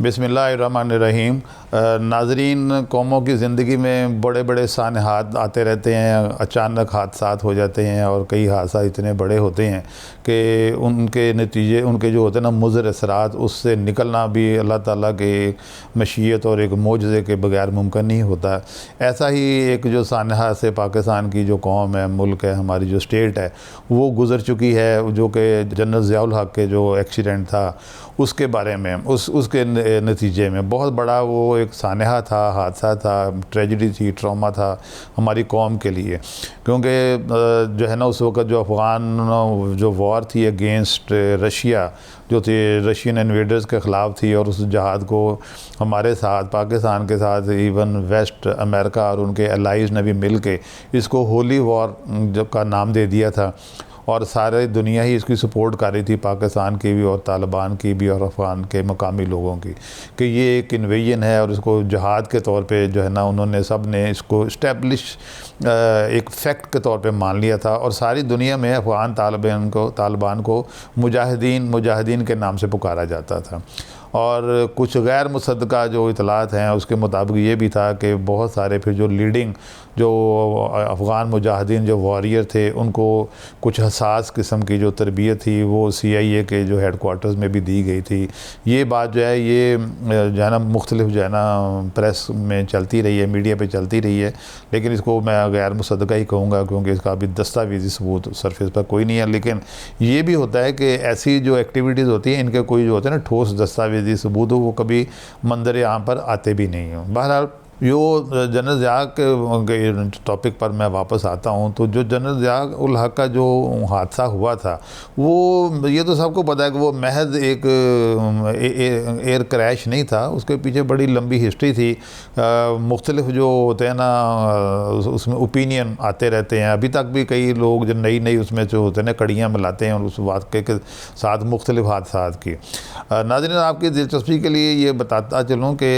बिस्मिल्लाहिर्रहमानिर्रहीम। नाज़रीन, कौमों की ज़िंदगी में बड़े बड़े सानहात आते रहते हैं, अचानक हादसात हो जाते हैं और कई हादसा इतने बड़े होते हैं कि उनके नतीजे, उनके जो होते हैं ना मुज़र असरात, उससे निकलना भी अल्लाह ताला के मशीयत और एक मौजज़े के बगैर मुमकिन नहीं होता। ऐसा ही एक जो सानहा से पाकिस्तान की जो कौम है, मुल्क है, हमारी जो स्टेट है, वो गुज़र चुकी है, जो कि जनरल ज़ियाउल हक़ के जो एक्सीडेंट था उसके बारे में, उसके नतीजे में बहुत बड़ा वो एक सानहा था, हादसा था, ट्रेजेडी थी, ट्रॉमा था हमारी कौम के लिए। क्योंकि जो है ना उस वक़्त जो अफ़गान जो वॉर थी अगेंस्ट रशिया, जो थी रशियन इन्वेडर्स के ख़िलाफ़ थी, और उस जहाद को हमारे साथ, पाकिस्तान के साथ, इवन वेस्ट अमेरिका और उनके एलाइज़ ने भी मिल के इसको होली वॉर का नाम दे दिया था। और सारे दुनिया ही इसकी सपोर्ट कर रही थी, पाकिस्तान की भी और तालिबान की भी और अफ़गान के मकामी लोगों की, कि ये एक इन्वेजन है और इसको जहाद के तौर पे जो है ना उन्होंने सब ने इसको इस्टेब्लिश एक फ़ैक्ट के तौर पे मान लिया था। और सारी दुनिया में अफ़गान तालिबान को मुजाहिदीन के नाम से पुकारा जाता था। और कुछ गैर मुसद्दक़ा जो इतलात हैं उसके मुताबिक ये भी था कि बहुत सारे फिर जो लीडिंग जो अफ़गान मुजाहिदीन जो वॉरियर थे, उनको कुछ हसास किस्म की जो तरबियत थी वो CIA के जो हेडकोार्टर्स में भी दी गई थी। ये बात जो है ये जो है ना मुख्तलिफ जो है ना प्रेस में चलती रही है, मीडिया पे चलती रही है, लेकिन इसको मैं गैर मुसद्दक़ा ही कहूँगा क्योंकि इसका अभी दस्तावेज़ी सबूत सरफेस पर कोई नहीं है। लेकिन ये भी होता है कि ऐसी जो एक्टिविटीज़ होती हैं इनके कोई जो होते हैं ना ठोस दस्तावेज़ी सबूत हो, वो कभी मंजर आम पर आते भी नहीं हो। बहरहाल जो जनरल ज़िया के टॉपिक पर मैं वापस आता हूँ, तो जो जनरल ज़ियाउल हक़ का जो हादसा हुआ था, वो ये तो सबको पता है कि वो महज एक एयर क्रैश नहीं था, उसके पीछे बड़ी लंबी हिस्ट्री थी। मुख्तलिफ जो होते हैं ना उसमें ओपिनियन आते रहते हैं, अभी तक भी कई लोग जो नई उसमें जो होते हैं ना कड़ियाँ मिलाते हैं और उस वाक़े के साथ मुख्तलिफ हादसात की। नाज़रीन, आपकी दिलचस्पी के लिए ये बताता चलूँ कि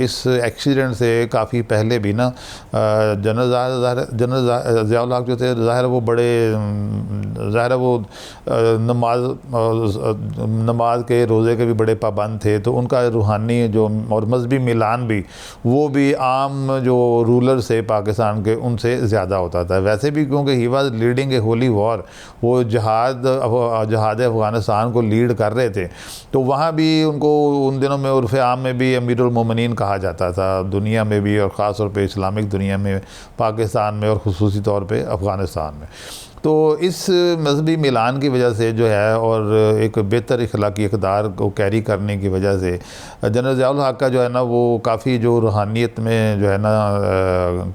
इस एक्सीडेंट से काफ़ी पहले भी ना जनरल ज़ियाउल हक़ जो थे, ज़ाहिर वो बड़े ज़ाहिर वो नमाज के, रोज़े के भी बड़े पाबंद थे, तो उनका रूहानी जो और मजहबी मिलान भी वो भी आम जो रूलर से पाकिस्तान के उनसे ज़्यादा होता था। वैसे भी क्योंकि he was leading a holy war, वो जहाद अफ़गानिस्तान को लीड कर रहे थे, तो वहाँ भी उनको उन दिनों में उर्फ़ आम में भी अमीरुल मोमिनीन कहा जाता था, दुनिया में भी और ख़ास तौर पे इस्लामिक दुनिया में, पाकिस्तान में और ख़ुसूसी तौर पे अफ़गानिस्तान में। तो इस मजहबी मिलान की वजह से जो है और एक बेहतर इखलाकी इक़दार को कैरी करने की वजह से जनरल ज़ियाउल हक़ का जो है ना वो काफ़ी जो रूहानियत में जो है ना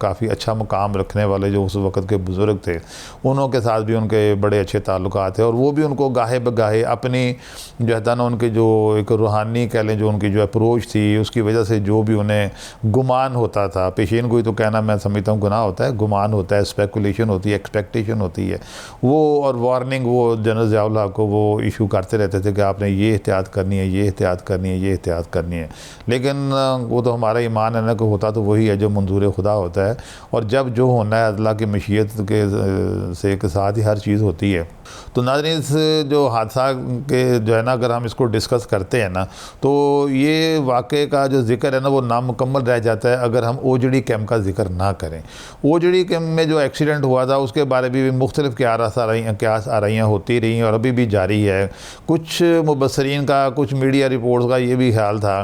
काफ़ी अच्छा मुकाम रखने वाले जो उस वक़्त के बुज़ुर्ग थे, उन्हों के साथ भी उनके बड़े अच्छे ताल्लुकात थे। और वो भी उनको गाहे बगाहे अपनी जो है ना उनकी जो एक रूहानी कह लें जो उनकी जो अप्रोच थी, उसकी वजह से जो भी उन्हें गुमान होता था, पेशीन गोई तो कहना मैं समझता हूँ गुनाह होता है, गुमान होता है, स्पेकुलेशन होती है, एक्सपेक्टेशन होती है, वो और वार्निंग वो जनरल ज़ियाउल हक़ को वो इशू करते रहते थे कि आपने ये एहतियात करनी है, ये एहतियात करनी है, ये एहतियात करनी है। लेकिन वो तो हमारा ईमान है ना कि होता तो वही है जो मंजूर खुदा होता है, और जब जो होना है अल्लाह की मशीयत के साथ ही हर चीज़ होती है। तो नाज़रीन, इस जो हादसा के जो है ना अगर हम इसको डिस्कस करते हैं ना, तो ये वाक़े का जो ज़िक्र है ना वो नामुकम्मल रह जाता है अगर हम ओजड़ी कैम्प का ज़िक्र ना करें। ओजड़ी कैम्प में जो एक्सीडेंट हुआ था उसके बारे में भी मुख्तलिफ क्यास आराइयाँ होती रहीं और अभी भी जारी है। कुछ मुबस्सरीन का, कुछ मीडिया रिपोर्ट्स का ये भी ख्याल था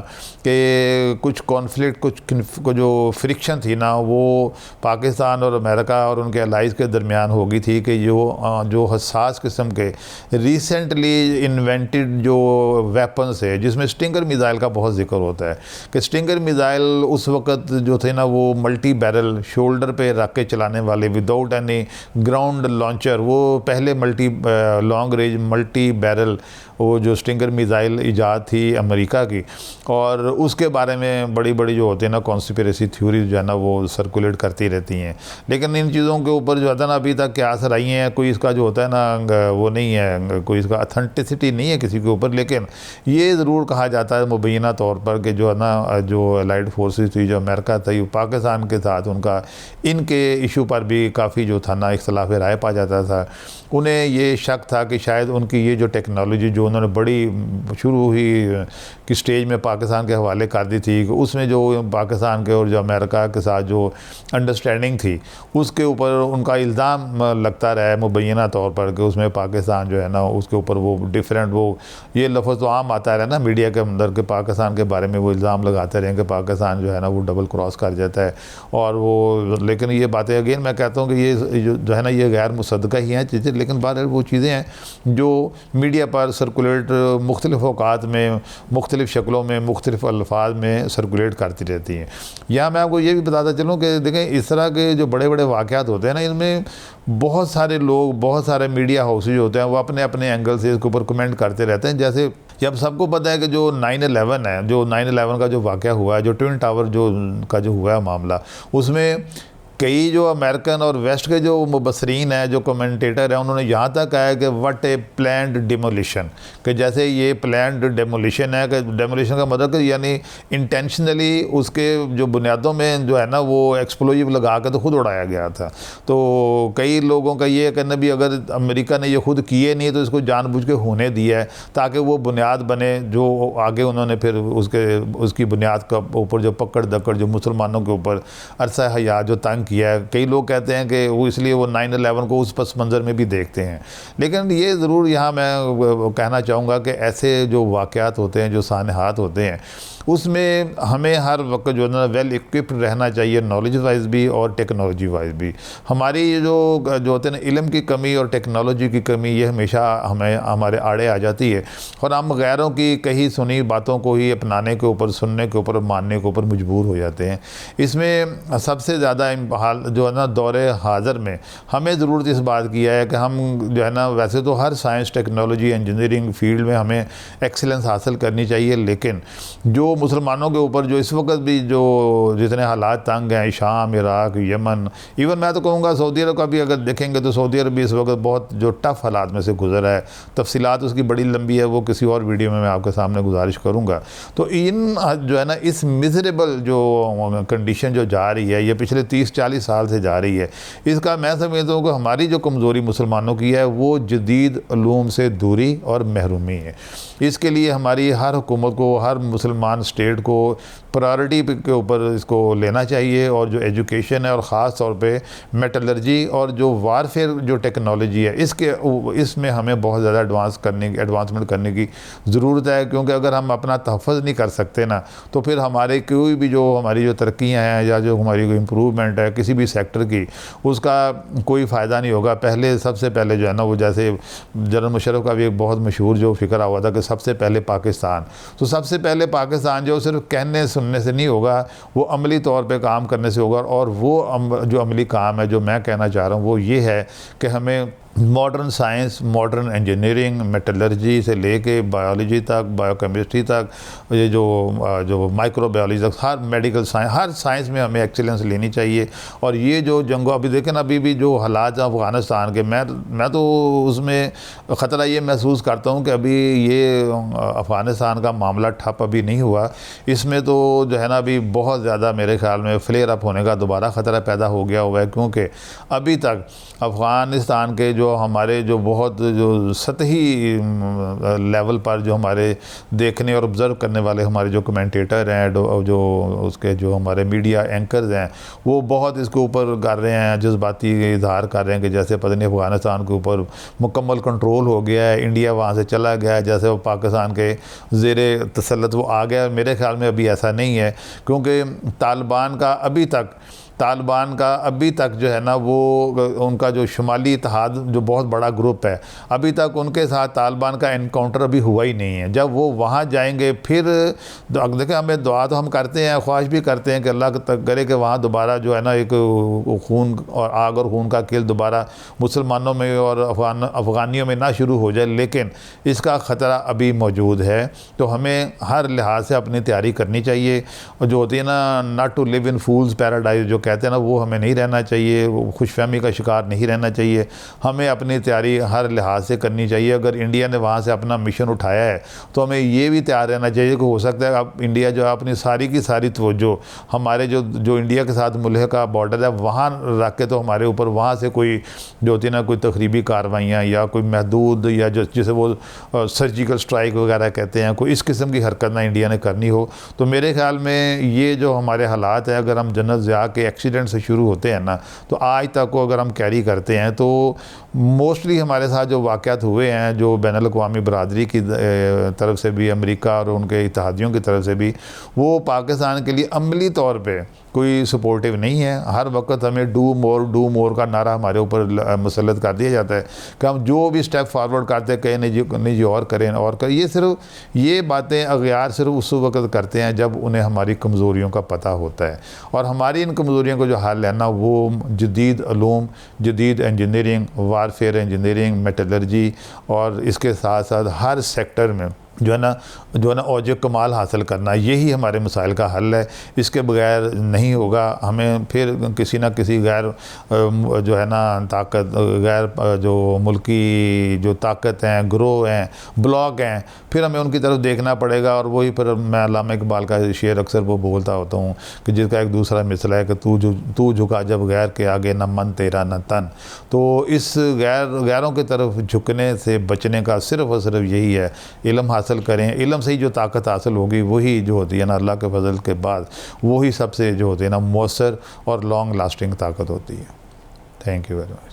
कि कुछ कॉन्फ्लिक्ट, कुछ जो फ्रिक्शन थी ना वो पाकिस्तान और अमेरिका और उनके एलाइज़ के दरमियान हो गई थी कि जो हसास किस्म के रिसेंटली इन्वेंटेड जो वेपन्स है, जिसमें स्टिंगर मिज़ाइल का बहुत जिक्र होता है कि स्टिंगर मिज़ाइल उस वक़्त जो थे ना वो मल्टी बैरल शोल्डर पे रख के चलाने वाले विदाउट एनी ग्राउंड लॉन्चर, वो पहले लॉन्ग रेंज मल्टी बैरल वो जो स्टिंगर मिज़ाइल ईजाद थी अमेरिका की, और उसके बारे में बड़ी बड़ी जो होती है ना कॉन्स्पिरेसी थ्योरी जो है ना वो सर्कुलेट करती रहती हैं। लेकिन इन चीज़ों के ऊपर जो है ना अभी तक क्यास रही हैं, कोई इसका जो होता है ना वो नहीं है, कोई इसका अथेंटिसिटी नहीं है किसी के ऊपर। लेकिन ये ज़रूर कहा जाता है मुबैना तौर पर कि जो है ना जो अलाइड फोर्सेस थी, जो अमेरिका थी, पाकिस्तान के साथ उनका इनके इशू पर भी काफ़ी जो था ना इख्तलाफ राय पा जाता था। उन्हें ये शक था कि शायद उनकी ये जो टेक्नोलॉजी जो उन्होंने बड़ी शुरू ही की स्टेज में पाकिस्तान के हवाले कर दी थी, उसमें जो पाकिस्तान के और जो अमेरिका के साथ जो अंडरस्टैंडिंग थी उसके ऊपर उनका इल्ज़ाम लगता रहा है मुबैना तौर पर कि उसमें पाकिस्तान जो है ना उसके ऊपर वो डिफरेंट, वो ये लफ्ज़ तो आम आता रहा ना मीडिया के अंदर के पाकिस्तान के बारे में वो इल्ज़ाम लगाते रहे कि पाकिस्तान जो है ना वो डबल क्रॉस कर जाता है और वो, लेकिन ये बातें अगेन मैं कहता हूँ कि ये जो है ना ये गैर मुसद्दक़ा ही हैं चीज़ें, लेकिन बहरहाल वो चीज़ें हैं जो मीडिया पर सर्कुलेट मुख्तलिफ़ औक़ात में मुख्तलिफ़ शक्लों में मुख्तलिफ़ अल्फाज में सर्कुलेट करती रहती हैं। यहाँ मैं आपको ये भी बताता चलूँ कि देखें इस तरह के जो बड़े बड़े वाक़यात होते हैं ना, इनमें बहुत सारे लोग, बहुत सारे मीडिया हाउसेज होते हैं, वो अपने अपने एंगल से इसके ऊपर कमेंट करते रहते हैं। जैसे जब सबको पता है कि जो 9/11 है, जो 9/11 का जो वाक़या हुआ है, जो ट्विन टावर जो का जो हुआ है मामला, उसमें कई जो अमेरिकन और वेस्ट के जो मुबसरीन हैं, जो कमेंटेटर हैं, उन्होंने यहाँ तक कहा है कि व्हाट ए प्लान्ड डेमोलिशन, कि जैसे ये प्लान्ड डेमोलिशन है, कि डेमोलिशन का मतलब कि यानी इंटेंशनली उसके जो बुनियादों में जो है ना वो एक्सप्लोजिव लगा के तो खुद उड़ाया गया था। तो कई लोगों का ये कहना भी अगर अमेरिका ने ये खुद किए नहीं तो इसको जानबूझ के होने दिया है ताकि वो बुनियाद बने जो आगे उन्होंने फिर उसकी बुनियाद का ऊपर जो पकड़ दकड़ जो मुसलमानों के ऊपर अरसा हयात जो तंग किया है। कई लोग कहते हैं कि वो इसलिए वो 9/11 को उस पस मंज़र में भी देखते हैं। लेकिन ये ज़रूर यहाँ मैं कहना चाहूँगा कि ऐसे जो वाक़यात होते हैं, जो सानहात होते हैं, उसमें हमें हर वक्त जो है ना वेल इक्विप्ड रहना चाहिए, नॉलेज वाइज भी और टेक्नोलॉजी वाइज भी। हमारी जो होते हैं ना इल्म की कमी और टेक्नोलॉजी की कमी, ये हमेशा हमें हमारे आड़े आ जाती है और हम गैरों की कही सुनी बातों को ही अपनाने के ऊपर, सुनने के ऊपर, मानने के ऊपर मजबूर हो जाते हैं। इसमें सबसे ज़्यादा हाल जो है ना दौरे हाज़र में हमें ज़रूरत इस बात की है कि हम जो है ना, वैसे तो हर साइंस, टेक्नोलॉजी, इंजीनियरिंग फील्ड में हमें एक्सीलेंस हासिल करनी चाहिए, लेकिन जो मुसलमानों के ऊपर जो इस वक्त भी जो जितने हालात तंग हैं, शाम, इराक, यमन, इवन मैं तो कहूँगा सऊदी अरब का भी अगर देखेंगे तो सऊदी अरब भी इस वक्त बहुत जो टफ़ हालात में से गुजरा है। तफसीलात उसकी बड़ी लंबी है, वो किसी और वीडियो में मैं आपके सामने गुजारिश करूँगा। तो इन जो है ना इस मिज़रेबल जो कंडीशन जो जा रही है, ये पिछले 30-40 साल से जा रही है, इसका मैं समझता हूँ कि हमारी जो कमज़ोरी मुसलमानों की है वो जदीद उलूम से दूरी और महरूमी है। इसके लिए हमारी हर हुकूमत को, हर मुसलमान स्टेट को प्रायोरिटी के ऊपर इसको लेना चाहिए और जो एजुकेशन है और ख़ास तौर पे मेटलर्जी और जो वारफेयर जो टेक्नोलॉजी है इसमें हमें बहुत ज़्यादा एडवांसमेंट करने की ज़रूरत है, क्योंकि अगर हम अपना तहफ़्फ़ुज़ नहीं कर सकते ना तो फिर हमारे कोई भी जो हमारी जो तरक्कियाँ हैं या जो हमारी कोई इम्प्रूवमेंट है किसी भी सेक्टर की, उसका कोई फ़ायदा नहीं होगा। सबसे पहले जो है ना वो जैसे जनरल मुशर्रफ का भी एक बहुत मशहूर जो फ़िक्र हुआ था कि सबसे पहले पाकिस्तान, तो सबसे पहले पाकिस्तान जो सिर्फ कहने सुनने से नहीं होगा, वो अमली तौर पे काम करने से होगा। और वो जो अमली काम है जो मैं कहना चाह रहा हूँ वो ये है कि हमें modern science, modern engineering, metallurgy से लेके बायोलॉजी तक, बायोकेमिस्ट्री तक, ये जो माइक्रोबायोलॉजी तक, हर मेडिकल साइंस, हर साइंस में हमें एक्सीलेंस लेनी चाहिए। और ये जो जंगो अभी देखें ना, अभी भी जो हालात हैं अफ़गानिस्तान के, मैं तो उसमें ख़तरा ये महसूस करता हूँ कि अभी ये अफ़गानिस्तान का मामला ठप अभी नहीं हुआ, इसमें तो जो है ना अभी बहुत ज़्यादा मेरे ख़्याल में फ्लेयर अप होने का दोबारा ख़तरा पैदा हो गया हुआ है, क्योंकि अभी तक अफ़गानिस्तान के जो हमारे जो बहुत जो सतही लेवल पर जो हमारे देखने और ऑब्ज़र्व करने वाले हमारे जो कमेंटेटर हैं, जो उसके जो हमारे मीडिया एंकर्स हैं, वो बहुत इसके ऊपर कर रहे हैं, जज्बाती इजहार कर रहे हैं कि जैसे पता नहीं अफ़गानिस्तान के ऊपर मुकम्मल कंट्रोल हो गया है, इंडिया वहाँ से चला गया है, जैसे वो पाकिस्तान के ज़ेरे तसल्लुत वो आ गया। मेरे ख़्याल में अभी ऐसा नहीं है, क्योंकि तालिबान का अभी तक जो है ना वो उनका जो शुमाली इत्तेहाद जो बहुत बड़ा ग्रुप है, अभी तक उनके साथ तालिबान का एनकाउंटर अभी हुआ ही नहीं है। जब वो वहाँ जाएंगे फिर देखें, हमें दुआ तो हम करते हैं, ख्वाहिश भी करते हैं कि अल्लाह तक करे कि वहाँ दोबारा जो है ना एक खून और आग और खून का खेल दोबारा मुसलमानों में और अफ़गानियों में ना शुरू हो जाए, लेकिन इसका ख़तरा अभी मौजूद है। तो हमें हर लिहाज से अपनी तैयारी करनी चाहिए। और जो होती है ना not to live in fool's paradise जो कहते हैं ना, वो हमें नहीं रहना चाहिए, वो खुशफहमी का शिकार नहीं रहना चाहिए। हमें अपनी तैयारी हर लिहाज से करनी चाहिए। अगर इंडिया ने वहाँ से अपना मिशन उठाया है तो हमें ये भी तैयार रहना चाहिए कि हो सकता है अब इंडिया जो है अपनी सारी की सारी तवज्जो हमारे जो इंडिया के साथ मुल्क का बॉर्डर है वहाँ रख के तो हमारे ऊपर वहाँ से कोई जो होती है ना, कोई तकरीबी कार्रवाइयाँ या कोई महदूद या जो जिसे वो सर्जिकल स्ट्राइक वगैरह कहते हैं, कोई इस किस्म की हरकत ना इंडिया ने करनी हो। तो मेरे ख्याल में ये जो हमारे हालात है, अगर हम जनरल ज़िया के एक्सीडेंट से शुरू होते हैं ना, तो आज तक को अगर हम कैरी करते हैं तो मोस्टली हमारे साथ जो वाक़यात हुए हैं, जो बैनुल अक़वामी बरादरी की तरफ से भी, अमेरिका और उनके इत्तेहादियों की तरफ से भी, वो पाकिस्तान के लिए अमली तौर पे कोई सपोर्टिव नहीं है। हर वक्त हमें डू मोर का नारा हमारे ऊपर मुसल्लत कर दिया जाता है कि हम जो भी स्टेप फॉरवर्ड करते हैं कहीं नहीं और करें और करें। ये बातें अगयार सिर्फ उस वक्त करते हैं जब उन्हें हमारी कमज़ोरियों का पता होता है, और हमारी इन कमज़ोरियों को जो हल है ना, वो जदीद अलूम, जदीद इंजीनियरिंग, वारफेयर इंजीनियरिंग, मेटलर्जी और इसके साथ साथ हर सेक्टर में जो है ना औज कमाल हासिल करना, यही हमारे मसाइल का हल है। इसके बगैर नहीं होगा। हमें फिर किसी न किसी गैर जो है ना ताकत, गैर जो मुल्की जो ताकत हैं, ग्रोह हैं, ब्लॉक हैं, फिर हमें उनकी तरफ देखना पड़ेगा। और वही फिर मैं अल्लामा इकबाल का शेर अक्सर वो बोलता होता हूँ कि जिसका एक दूसरा मिसला है कि तू झुका जब गैर के आगे, न मन तेरा न तन। तो इस गैरों की तरफ झुकने से बचने का सिर्फ़ और सिर्फ यही है, इल्म हासिल करें। इल्म से ही जो ताकत हासिल होगी वही जो होती है ना, अल्लाह के फजल के बाद वही सबसे जो होती है ना मौसर और लॉन्ग लास्टिंग ताकत होती है। Thank you very much.